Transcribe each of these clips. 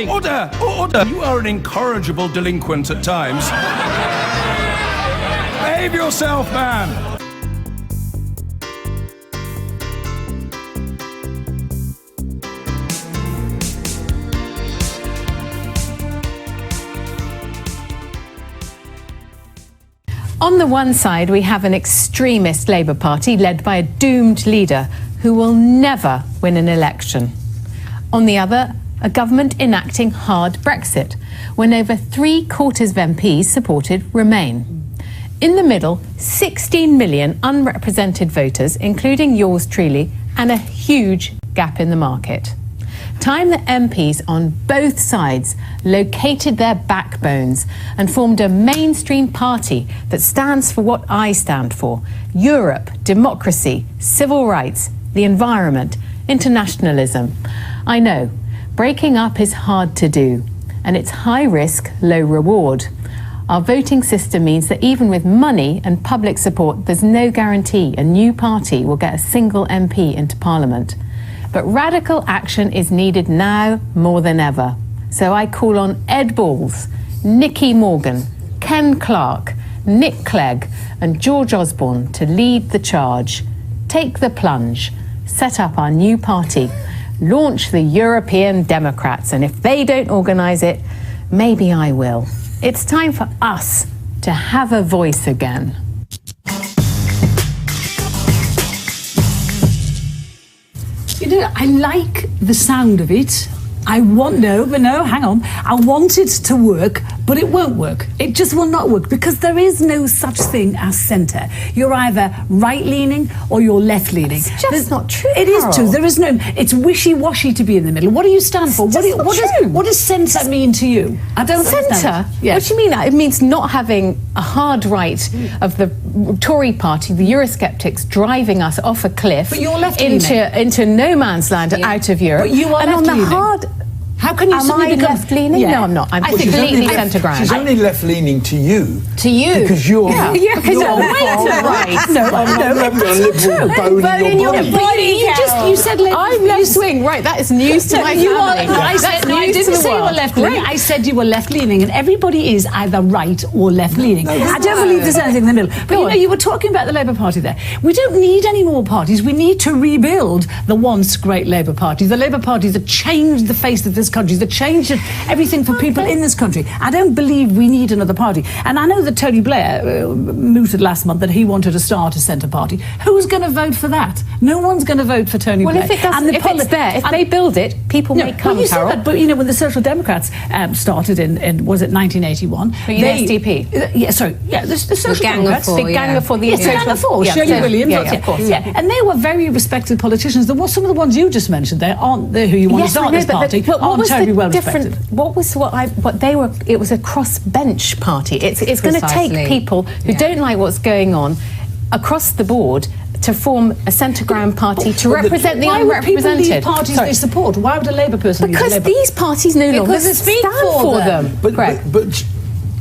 Order! Order! You are an incorrigible delinquent at times. Behave yourself, man! On the one side, we have an extremist Labour Party led by a doomed leader who will never win an election. On the other, a government enacting hard Brexit, when over 3/4 of MPs supported Remain. In the middle, 16 million unrepresented voters, including yours truly, and a huge gap in the market. Time that MPs on both sides located their backbones and formed a mainstream party that stands for what I stand for: Europe, democracy, civil rights, the environment, internationalism. I know, breaking up is hard to do, and it's high risk, low reward. Our voting system means that even with money and public support, there's no guarantee a new party will get a single MP into Parliament. But radical action is needed now more than ever. So I call on Ed Balls, Nicky Morgan, Ken Clarke, Nick Clegg and George Osborne to lead the charge. Take the plunge, set up our new party, launch the European Democrats, and if they don't organise it, maybe I will. It's time for us to have a voice again. You know, I like the sound of it. I want it to work, but it won't work. It just will not work because there is no such thing as centre. You're either right-leaning or you're left-leaning. It's just not true, It is true. There is no. It's wishy-washy to be in the middle. What do you stand for? What does centre mean to you? I don't understand. Centre? Yes. What do you mean? It means not having a hard right of the Tory party, the Eurosceptics, driving us off a cliff But you're left-leaning. into no man's land out of Europe. But you are and on left-leaning. the hard. How can you Am suddenly I become left-leaning? Yeah. No, I'm not. I'm I think completely centre-ground. She's only left-leaning to you. To you? Because you're... Because you're way to the right. You said left. I'm left swing. Right, that is news to my family. I didn't say you were left-leaning. I said you were left-leaning, and everybody is either right or left-leaning. I don't believe there's anything in the middle. But you know, you were talking about the Labour Party there. We don't need any more parties. We need to rebuild the once great Labour Party. The Labour Party that changed the face of this country, that changed everything for people in this country. I don't believe we need another party. And I know that Tony Blair mooted last month that he wanted to start a centre party. Who's going to vote for that? No one's going to vote for Tony Blair. Well, if it's there, if they build it, people may come, well, you said Carol. that, but you know, when the Social Democrats started in was it 1981? The SDP. The Social Democrats. The Gang of Four. The Gang of Four. Shirley Williams. Of course. And they were very respected politicians. There were some of the ones you just mentioned there aren't who you want to start this party. Aren't terribly well respected. It was a cross-bench party. It's going to take people who don't like what's going on across the board to form a centre-ground party to represent the unrepresented. Why would people leave parties they support? Why would a Labour person leave Because these parties no longer stand for them. But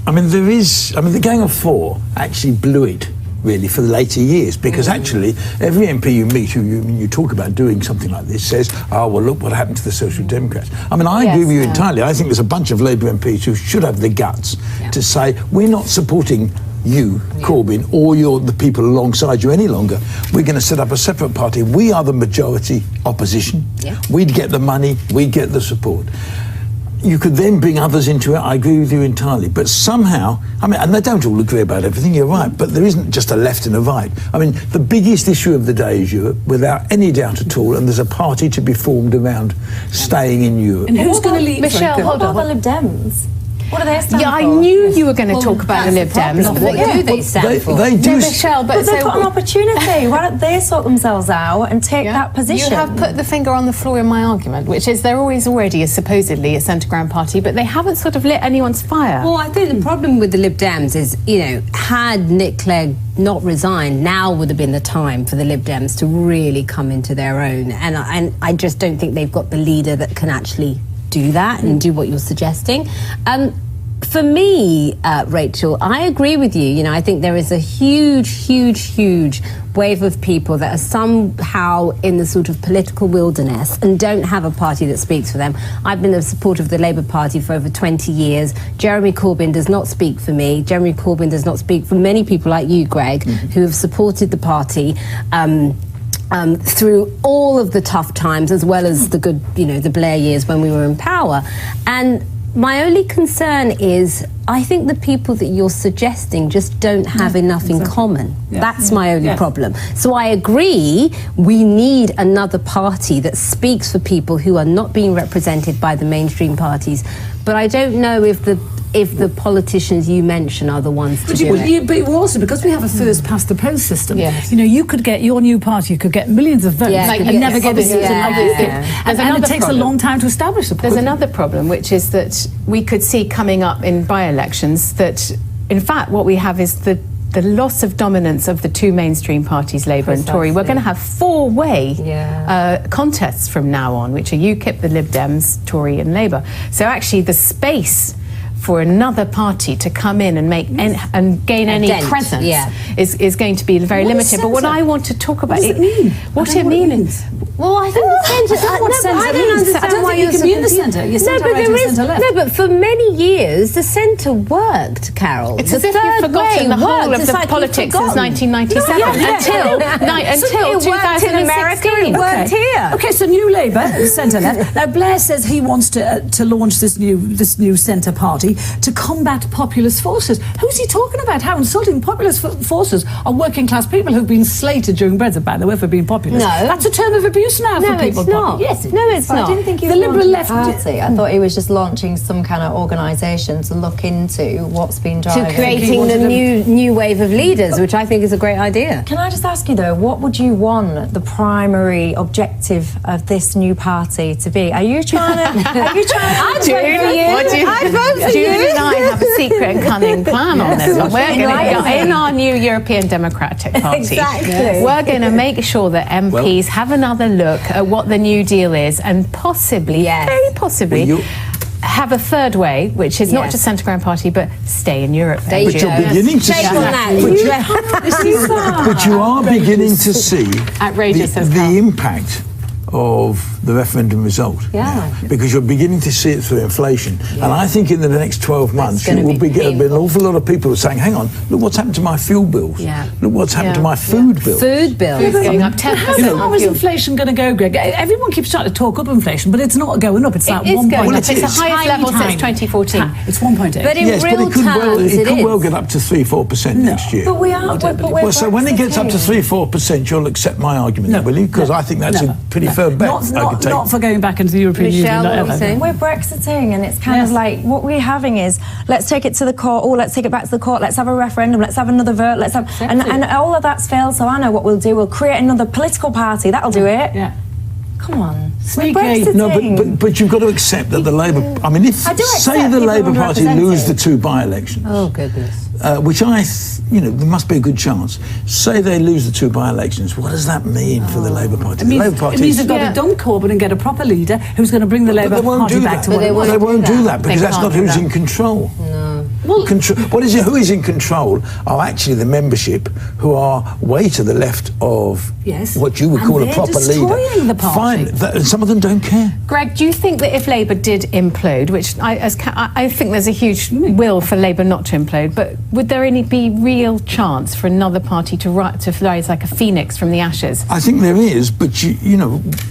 I mean, the Gang of Four actually blew it, really, for the later years, because actually every MP you meet who you talk about doing something like this says, oh, well, look what happened to the Social Democrats. I mean, I agree with you entirely. I think there's a bunch of Labour MPs who should have the guts to say, we're not supporting you, Corbyn, or the people alongside you any longer. We're going to set up a separate party. We are the majority opposition. We'd get the money, we'd get the support. You could then bring others into it. I agree with you entirely. But somehow, I mean, and they don't all agree about everything, you're right, but there isn't just a left and a right. I mean, the biggest issue of the day is Europe, without any doubt at all, and there's a party to be formed around staying in Europe. And who's going to lead? Michelle, hold on. What about the Lib Dems? What do they stand for? I knew you were going to talk about the Lib Dems. What do they stand for? They do. No, Michelle, But they've got an opportunity. Why don't they sort themselves out and take that position? You have put the finger on the floor in my argument, which is they're already supposedly a centre-ground party, but they haven't sort of lit anyone's fire. Well, I think the problem with the Lib Dems is, you know, had Nick Clegg not resigned, now would have been the time for the Lib Dems to really come into their own. And I just don't think they've got the leader that can actually do that and do what you're suggesting. For me, Rachel, I agree with you. You know, I think there is a huge wave of people that are somehow in the sort of political wilderness and don't have a party that speaks for them. I've been a supporter of the Labour Party for over 20 years. Jeremy Corbyn does not speak for me. Jeremy Corbyn does not speak for many people like you, Greg, who have supported the party through all of the tough times, as well as the good, you know, the Blair years when we were in power. And my only concern is, I think the people that you're suggesting just don't have enough in common. That's my only problem. So I agree, we need another party that speaks for people who are not being represented by the mainstream parties. But I don't know if the politicians you mention are the ones to do it. But also, because we have a first past the post system, you know, you could get your new party, you could get millions of votes and never get a seat and it takes a long time to establish a party. There's another problem, which is that we could see coming up in by-elections that, in fact, what we have is the loss of dominance of the two mainstream parties, Labour and Tory. We're going to have four-way contests from now on, which are UKIP, the Lib Dems, Tory and Labour. So actually the space for another party to come in and make and gain any presence is going to be very limited. But what I want to talk about, what does it mean? What it means? Well, I think the centre. I don't understand why you're so confused. No, but for many years the centre worked, Carol. It's as if you've forgotten the whole of the politics since 1997 until 2016. It worked here. Okay, so New Labour, centre left. Now Blair says he wants to launch this new centre party to combat populist forces. Who's he talking about? How insulting! Populist forces are working class people who've been slated during Brexit, by the way, for being populist. No, that's a term of abuse now for people. It's not. Yes, no, it's not. I didn't think he was the Liberal left party. I thought he was just launching some kind of organisation to look into what's been driving. To creating the new wave of leaders, which I think is a great idea. Can I just ask you though, what would you want the primary objective of this new party to be? Are you trying to? I'd vote for you. I'd vote for June you. and I have a secret and cunning plan on this one. We're going to, in our new European Democratic Party, we're going to make sure that MPs have another look at what the New Deal is, and possibly, very possibly, have a third way, which is not just centre ground party, but stay in Europe. But you're beginning to see. But you are beginning to see the impact of the referendum result. Because you're beginning to see it through inflation. And I think in the next 12 months you will be getting an awful lot of people saying, hang on, look what's happened to my fuel bills. Look what's happened to my food bills. Food bills. Food's going up 10%. How is inflation going to go, Greg? Everyone keeps trying to talk up inflation, but it's not going up. It's like 1.8. It's the highest level since 2014. It's 1.8. But in real terms, it could well get up to 3-4% next year. But we are. Well, so when it gets up to 3-4%, you'll accept my argument, will you? Because I think that's a pretty firm bet. Not for going back into the European Union. We're Brexiting, and it's kind of like what we're having is let's take it to the court. Oh, let's take it back to the court. Let's have a referendum. Let's have another vote. Let's have and all of that's failed. So I know what we'll do. We'll create another political party. That'll do it. Come on. No, but you've got to accept that the Labour. I mean, if say the Labour Party lose the two by-elections. Oh goodness. Which there must be a good chance. Say they lose the two by-elections. What does that mean for the Labour Party? It means they've got to dump Corbyn and get a proper leader who's going to bring the Labour Party back to They won't do that because that's not who's in control. No. Who is in control are actually the membership who are way to the left of what you would call a proper leader. The party. Fine. Some of them don't care. Greg, do you think that if Labour did implode, which I think there's a huge will for Labour not to implode, but would there be real chance for another party to rise like a phoenix from the ashes? I think there is, but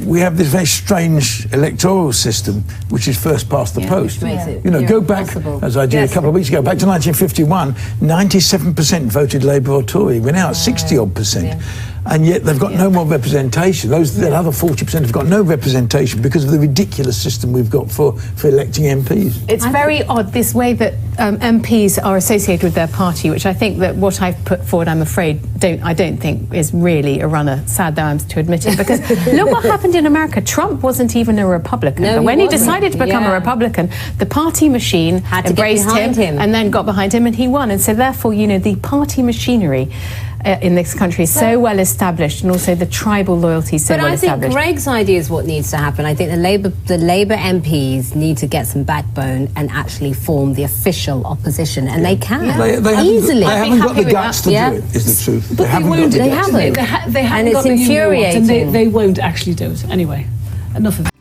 we have this very strange electoral system, which is first past the post. Go back, as I did a couple of weeks ago, back to 1951, 97% voted Labour or Tory. We're now at 60-odd%. And yet they've got no more representation. That other 40% have got no representation because of the ridiculous system we've got for electing MPs. It's very odd, this way that MPs are associated with their party, which I think that what I've put forward, I'm afraid, I don't think is really a runner, sad though I am to admit it, because look what happened in America. Trump wasn't even a Republican. But when he decided to become a Republican, the party machine embraced him and then got behind him and he won. And so therefore, the party machinery in this country is so well established, and also the tribal loyalty so well established. But I think Greg's idea is what needs to happen. I think the Labour MPs need to get some backbone and actually form the official substantial opposition, and they can They easily. haven't got the guts to do it, is the truth. But they won't. They haven't. They haven't and it's got the infuriating. and they won't actually do it anyway. Enough of it.